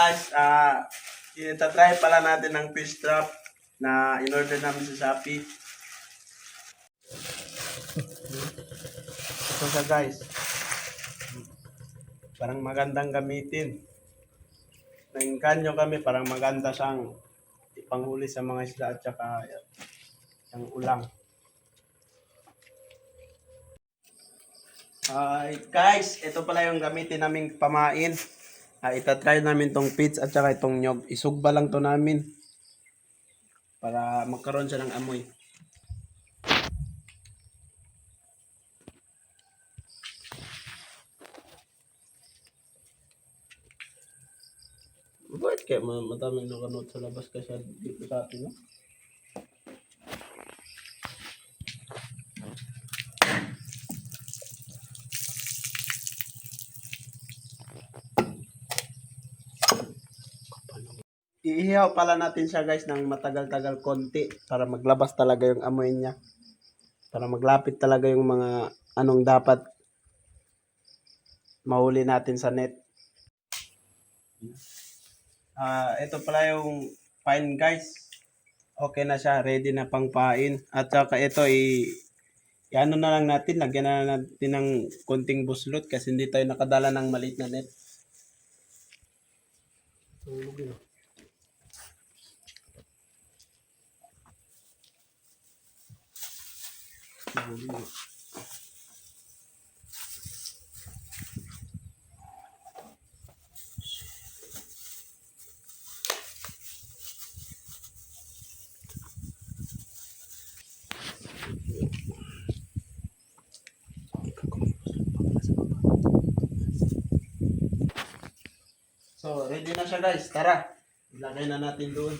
guys, itatry pala natin ng fish trap na in-order namin sa Shopee. Ito siya guys. Parang magandang gamitin. Naingkanyo kami, parang maganda siyang ipanghuli sa mga isda at saka yung ulang. Guys, ito pala yung gamitin naming pamain. Itatry namin tong pits at saka itong nyog. Isugba lang to namin para magkaroon siya ng amoy. Bakit kaya madaming nakanot sa labas kasi dito sa atin, no? Iihaw pala natin siya guys ng matagal-tagal konti para maglabas talaga yung amoy niya. Para maglapit talaga yung mga anong dapat mahuli natin sa net. Ito pala yung pain guys. Okay na siya, ready na pang pain. At saka ito i-ano na lang natin, lagyan na natin ng konting buslot kasi hindi tayo nakadala ng maliit na net. So, ready na siya guys. Tara, ilagay na natin doon.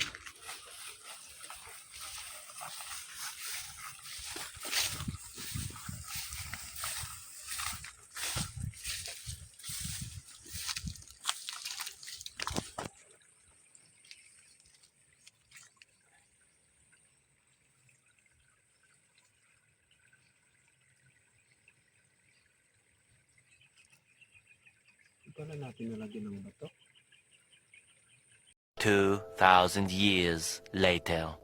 Ito na natin nalagyan ng bato. 2,000 years later.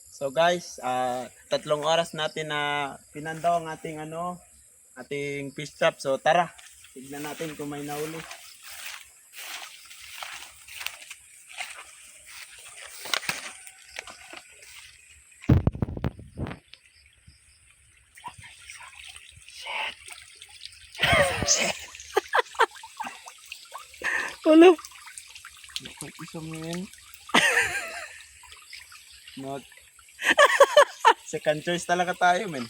So guys, 3 oras natin na pinandaw ang ating ating fish trap. So tara, tignan natin kung may nahuli. Shit. Wala. Isa mo yan. Not. Second choice talaga tayo, men.